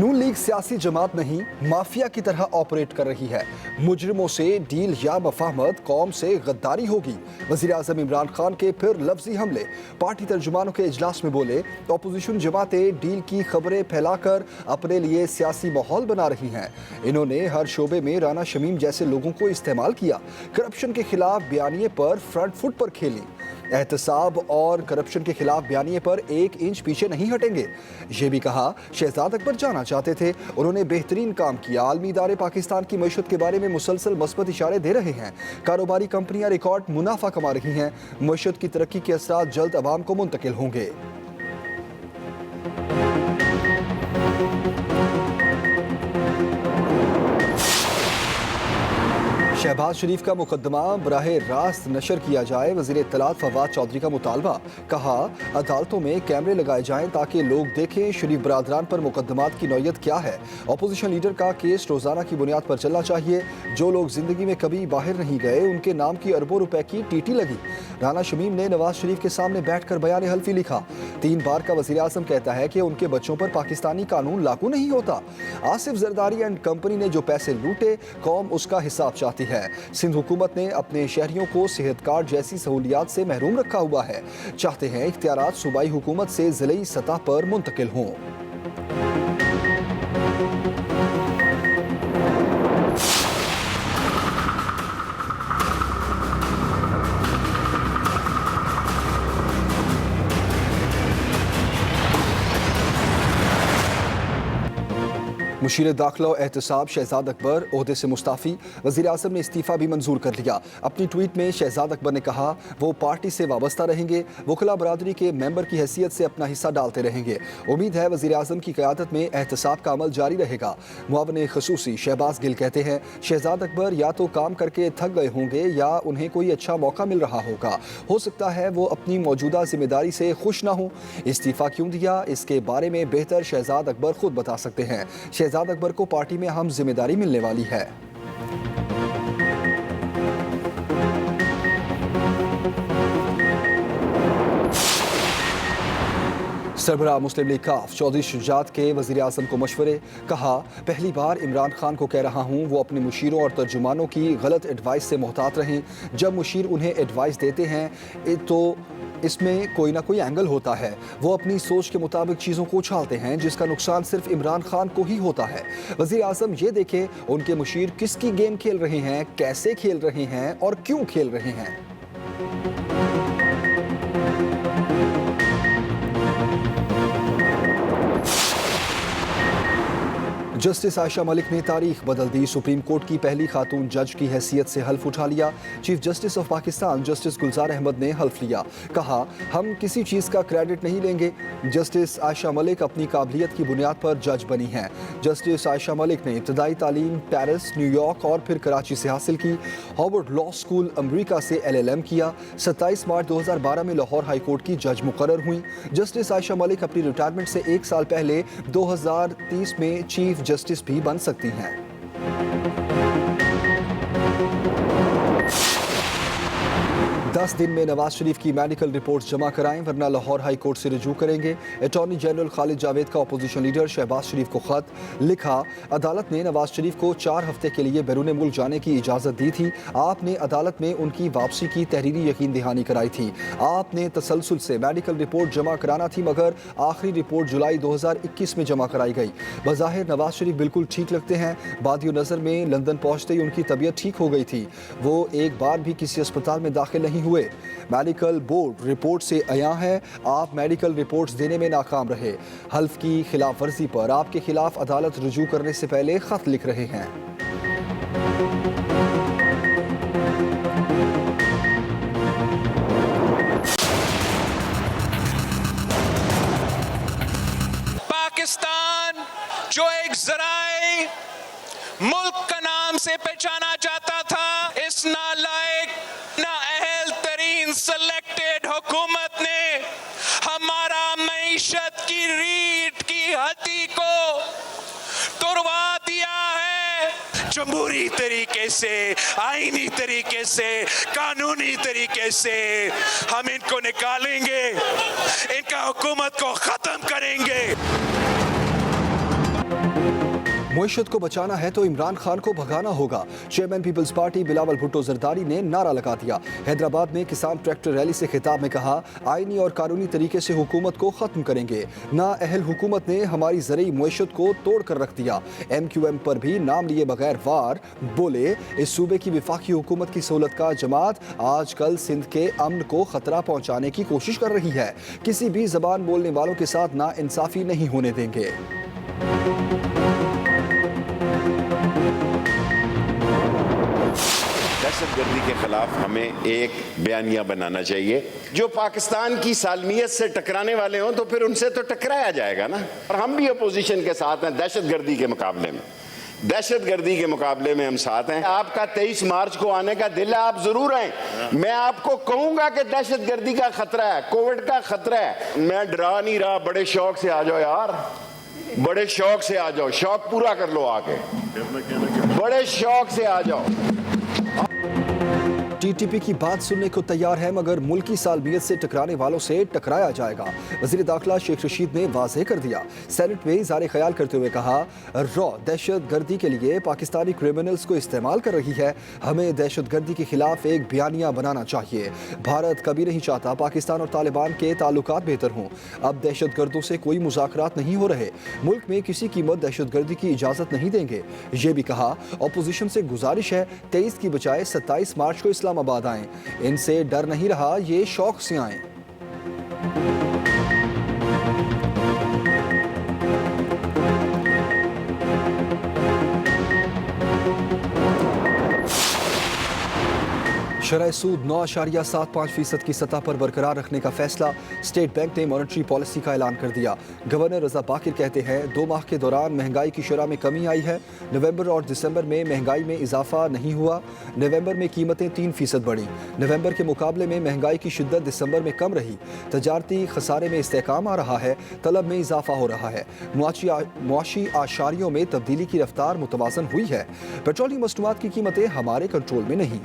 नून league सियासी जमात नहीं, mafia की तरह ऑपरेट कर रही है। मुजरिमों से डील या मफाहमत, कौम से गद्दारी होगी। वजीर आजम इमरान खान के फिर लफ्जी हमले। पार्टी तर्जुमानों के इजलास में बोले, अपोजिशन जमातें डील की खबरें फैलाकर अपने लिए सियासी माहौल बना रही हैं। इन्होंने हर शोबे में राना शमीम जैसे लोगों को इस्तेमाल किया। करप्शन के खिलाफ बयानिए पर फ्रंट फुट पर खेली। एहतसाब और करप्शन के खिलाफ बयानिए पर 1 इंच पीछे नहीं हटेंगे। ये भी कहा, शहजाद अकबर जाना चाहते थे, उन्होंने बेहतरीन काम किया। आलमी इदारे पाकिस्तान की मईशत के बारे में मुसलसल मस्बत इशारे दे रहे हैं। कारोबारी कंपनियां रिकॉर्ड मुनाफा कमा रही हैं। मईशत की तरक्की के असरात जल्द अवाम को मुंतकिल होंगे। शहबाज शरीफ का मुकदमा बराह रास्त नशर किया जाए। वज़ीर इत्तलात फवाद चौधरी का मुतालबा। कहा, अदालतों में कैमरे लगाए जाएं ताकि लोग देखें शरीफ बरादरान पर मुकदमात की नौयत क्या है। अपोजिशन लीडर का केस रोजाना की बुनियाद पर चलना चाहिए। जो लोग जिंदगी में कभी बाहर नहीं गए, उनके नाम की अरबों रुपए की टीटी लगी। राना शमीम ने नवाज शरीफ के सामने बैठकर बयान हल्फी लिखा। 3 बार का वज़ीर आज़म कहता है कि उनके बच्चों पर पाकिस्तानी कानून लागू नहीं होता। आसिफ जरदारी एंड कंपनी ने जो पैसे लूटे, कौम उसका हिसाब चाहती है। सिंध हुकूमत ने अपने शहरियों को सेहत कार्ड जैसी सहूलियात से महरूम रखा हुआ है। चाहते हैं इख्तियारात सूबाई हुकूमत से ज़िले सतह पर मुंतकिल हों। मुशीर दाखिला और एहतसाब शहजाद अकबर ओहदे से मुस्ताफ़ी। वज़ीर आज़म ने इस्तीफ़ा भी मंजूर कर लिया। अपनी ट्वीट में शहजाद अकबर ने कहा, वो पार्टी से वाबस्ता रहेंगे, वकला बरादरी के मेंबर की हैसियत से अपना हिस्सा डालते रहेंगे। उम्मीद है वज़ीर आज़म की क़यादत में एहतसाब का अमल जारी रहेगा। मुआवन ख़ुसूसी शहबाज गिल कहते हैं, शहजाद अकबर या तो काम करके थक गए होंगे या उन्हें कोई अच्छा मौका मिल रहा होगा। हो सकता है वो अपनी मौजूदा जिम्मेदारी से खुश ना हो। इस्तीफ़ा क्यों दिया, इसके बारे में बेहतर शहजाद अकबर खुद बता सकते हैं। शहजाद अकबर को पार्टी में अहम जिम्मेदारी मिलने वाली है। सरबराह मुस्लिम लीग काफ चौधरी शुजात के वज़ीर आज़म को मशवरे। कहा, पहली बार इमरान खान को कह रहा हूँ, वो अपने मुशीरों और तर्जुमानों की गलत एडवाइस से मोहतात रहें। जब मुशीर उन्हें एडवाइस देते हैं तो इसमें कोई ना कोई एंगल होता है। वो अपनी सोच के मुताबिक चीज़ों को उछालते हैं, जिसका नुकसान सिर्फ इमरान खान को ही होता है। वज़ीर आज़म ये देखें उनके मुशीर किसकी गेम खेल रहे हैं, कैसे खेल रहे हैं और क्यों खेल रहे हैं। जस्टिस आयशा मलिक ने तारीख बदल दी। सुप्रीम कोर्ट की पहली खातून जज की हैसियत से हल्फ उठा लिया। Chief justice of Pakistan justice Gulzar Ahmed ने हल्फ लिया। कहा, हम किसी चीज़ का क्रेडिट नहीं लेंगे। जस्टिस आयशा मलिक अपनी काबिलियत की बुनियाद पर जज बनी हैं। जस्टिस आयशा मलिक ने इब्तदाई तालीम पेरिस, न्यूयॉर्क और फिर कराची से हासिल की। हार्वर्ड लॉ स्कूल अमरीका से LLM किया। 27 मार्च 2012 में लाहौर हाई कोर्ट की जज मुकर्रर हुई। जस्टिस आयशा मलिक अपनी रिटायरमेंट से 1 साल पहले 2030 में चीफ जस्टिस भी बन सकती हैं। 10 दिन में नवाज शरीफ की मेडिकल रिपोर्ट जमा कराएं, वरना लाहौर हाई कोर्ट से रुजू करेंगे। अटॉर्नी जनरल खालिद जावेद का अपोजिशन लीडर शहबाज शरीफ को खत लिखा। अदालत ने नवाज शरीफ को 4 हफ्ते के लिए बैरून मुल्क जाने की इजाज़त दी थी। आपने अदालत में उनकी वापसी की तहरीरी यकीन दहानी कराई थी। आपने तसलसल से मेडिकल रिपोर्ट जमा कराना थी, मगर आखिरी रिपोर्ट जुलाई 2021 में जमा कराई गई। बज़ाहिर नवाज शरीफ बिल्कुल ठीक लगते हैं। बादियो नज़र में लंदन पहुँचते ही उनकी तबीयत ठीक हो गई थी। वो एक बार भी किसी अस्पताल में दाखिल नहीं हुए। मेडिकल बोर्ड रिपोर्ट से आया है, आप मेडिकल रिपोर्ट्स देने में नाकाम रहे। हल्फ की खिलाफ वर्जी पर आपके खिलाफ अदालत रुजू करने से पहले खत लिख रहे हैं। पाकिस्तान जो एक ज़राए मुल्क का नाम से पहचाना जाता था, इस नालायक नाअहल तरीन सिलेक्टेड हुकूमत ने हमारा मईशत की रीढ़ की हड्डी को तुड़वा दिया है। जमहूरी तरीके से, आईनी तरीके से, कानूनी तरीके से हम इनको निकालेंगे, इनका हुकूमत को खत्म करेंगे। मुइशत को बचाना है तो इमरान खान को भगाना होगा। चेयरमैन पीपल्स पार्टी बिलावल भुट्टो जरदारी ने नारा लगा दिया। हैदराबाद में किसान ट्रैक्टर रैली से खिताब में कहा, आईनी और कानूनी तरीके से हुकूमत को खत्म करेंगे। नाअहल हुकूमत ने हमारी ज़रूरी मुइशत को तोड़ कर रख दिया। MQM पर भी नाम लिए बगैर वार बोले, इस सूबे की विफाकी हुकूमत की सहूलत का जमात आजकल सिंध के अमन को खतरा पहुंचाने की कोशिश कर रही है। किसी भी जबान बोलने वालों के साथ नाइंसाफी नहीं होने देंगे। दहशतगर्दी के खिलाफ हमें एक बयानिया बनाना चाहिए। जो पाकिस्तान की सालमियत से टकराने वाले हों तो फिर उनसे तो टकराया जाएगा ना। और हम भी अपोजिशन के साथ हैं दहशतगर्दी के मुकाबले में। दहशतगर्दी के मुकाबले में हम साथ हैं। आपका 23 मार्च को आने का दिल है, आप जरूर आए। मैं आपको कहूंगा कि दहशतगर्दी का खतरा है, कोविड का खतरा है। मैं डरा नहीं रहा, बड़े शौक से आ जाओ यार, बड़े शौक से आ जाओ, शौक पूरा कर लो आके, बड़े शौक से आ जाओ। TTP की बात सुनने को तैयार है, मगर मुल्की सालमियत से टकराने वालों से टकराया जाएगा। वज़ीर दाखिला शेख रशीद ने वाज़ेह कर दिया। सेनेट में इज़हार ख्याल करते हुए कहा, रॉ दहशतगर्दी के लिए पाकिस्तानी क्रिमिनल्स को इस्तेमाल कर रही है। हमें दहशतगर्दी के खिलाफ एक बयानिया बनाना चाहिए। भारत कभी नहीं चाहता पाकिस्तान और तालिबान के ताल्लुकात बेहतर हों। अब दहशतगर्दों से कोई मुज़ाकरात नहीं हो रहे। मुल्क में किसी कीमत दहशतगर्दी की इजाज़त नहीं देंगे। ये भी कहा, अपोजिशन से गुजारिश है 23 की बजाय 27 मार्च को इस्लामाबाद आएं। इनसे डर नहीं रहा, ये शौक से आएं। शरह सूद 9.75% की सतह पर बरकरार रखने का फैसला। स्टेट बैंक ने मॉनेटरी पॉलिसी का ऐलान कर दिया। गवर्नर रजा बाकिर कहते हैं, 2 माह के दौरान महंगाई की शरह में कमी आई है। नवंबर और दिसंबर में महंगाई में इजाफा नहीं हुआ। नवंबर में कीमतें 3% बढ़ी। नवंबर के मुकाबले में महंगाई की शिद्दत दिसंबर में कम रही। तजारती खसारे में इस्तेहकाम आ रहा है। तलब में इजाफा हो रहा है। मुआशी आशारियों में तब्दीली की रफ्तार मुतवाज़न हुई है। पेट्रोलियम मसनूआत की कीमतें हमारे कंट्रोल में नहीं।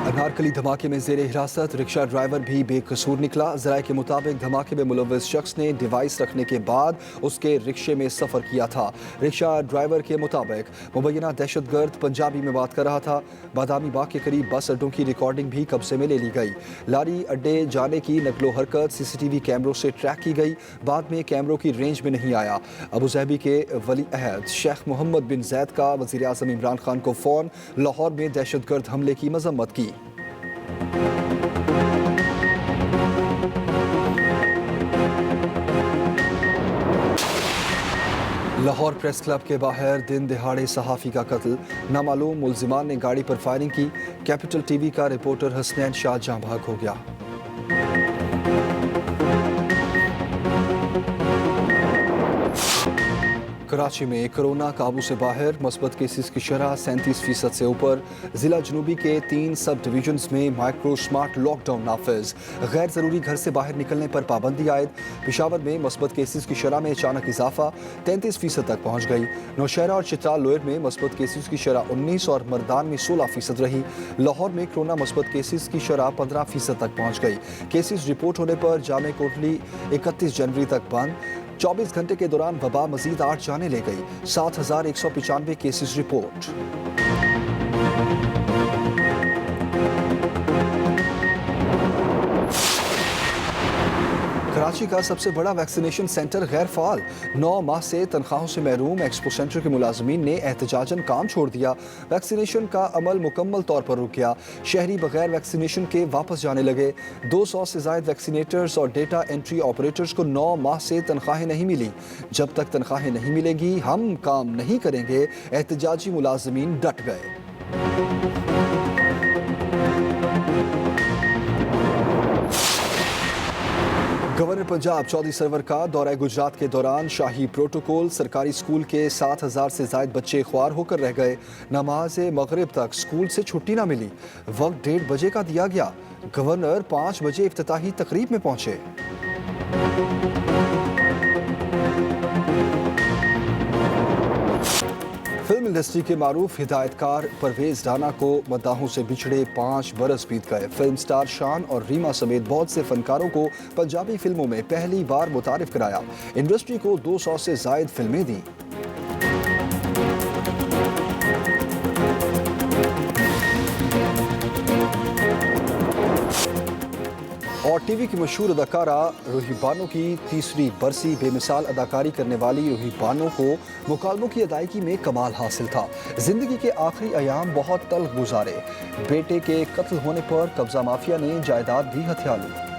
अनारकली धमाके में जेर हिरासत रिक्शा ड्राइवर भी बेकसूर निकला। जराये के मुताबिक धमाके में मुलव्वस शख्स ने डिवाइस रखने के बाद उसके रिक्शे में सफ़र किया था। रिक्शा ड्राइवर के मुताबिक मुबैना दहशतगर्द पंजाबी में बात कर रहा था। बादामी बाग के करीब बस अड्डों की रिकॉर्डिंग भी कब्जे में ले ली गई। लारी अड्डे जाने की नकलो हरकत CCTV कैमरों से ट्रैक की गई। बाद में कैमरों की रेंज में नहीं आया। अबूजहबी के वली अहद शेख मोहम्मद बिन जैद का वज़ीर आज़म इमरान खान को फ़ोन। लाहौर में दहशतगर्द हमले की मजम्मत की। लाहौर प्रेस क्लब के बाहर दिन दिहाड़े सहाफ़ी का कत्ल। नामालूम मुल्जिमान ने गाड़ी पर फायरिंग की। कैपिटल TV का रिपोर्टर हसनैन शाह जाँ भाग हो गया। कराची में कोरोना काबू से बाहर, मस्बत केसेस की शरह 37% से ऊपर। जिला जनूबी के 3 सब डिवीजन्स में माइक्रो स्मार्ट लॉकडाउन नाफिज। गैर ज़रूरी घर से बाहर निकलने पर पाबंदी आयद। पेशावर में मस्बत केसेस की शरह में अचानक इजाफा 33% तक पहुँच गई। नौशहरा और चित्राल लोयर में मस्बत केसेस की शरह 19 और मर्दान में 16% रही। लाहौर में कोरोना मस्बत केसेस की शरह 15% तक पहुँच गई। केसेस रिपोर्ट होने पर जामे कोटली 31 जनवरी तक बंद। 24 घंटे के दौरान वबा मजीद 8 जाने ले गई। 7,195 केसेस रिपोर्ट। कराची का सबसे बड़ा वैक्सीनेशन सेंटर गैर फाल। 9 माह से तनख्वाहों से महरूम एक्सपो सेंटर के मुलाजमीन ने एहतजाजन काम छोड़ दिया। वैक्सीनेशन का अमल मुकम्मल तौर पर रुक गया। शहरी बगैर वैक्सीनेशन के वापस जाने लगे। 200 से ज़ायद वैक्सीनेटर्स और डेटा एंट्री ऑपरेटर्स को 9 माह से तनख्वाहें नहीं मिली। जब तक तनख्वाहें नहीं मिलेंगी हम काम नहीं करेंगे। एहतजाजी मुलाजमीन डट गए। गवर्नर पंजाब चौधरी सरवर का दौरा गुजरात के दौरान शाही प्रोटोकॉल। सरकारी स्कूल के 7,000 से ज़ायद बच्चे ख्वार होकर रह गए। नमाज मगरिब तक स्कूल से छुट्टी ना मिली। वक्त 1:30 बजे का दिया गया। गवर्नर 5 बजे इफ्तिताही तकरीब में पहुंचे। फिल्म फिल्म इंडस्ट्री के मारूफ हिदायतकार परवेज राना को मद्दाहों से बिछड़े 5 बरस बीत गए। फिल्म स्टार शान और रीमा समेत बहुत से फनकारों को पंजाबी फिल्मों में पहली बार मुतारिफ कराया। इंडस्ट्री को 200 से जायद फिल्में दी। और टीवी की मशहूर अदाकारा रूही बानो की तीसरी बरसी। बेमिसाल अदाकारी करने वाली रूही बानो को मुकालमों की अदायगी में कमाल हासिल था। जिंदगी के आखिरी अयाम बहुत तल्ख गुजारे। बेटे के कत्ल होने पर कब्जा माफिया ने जायदाद भी हथिया ली।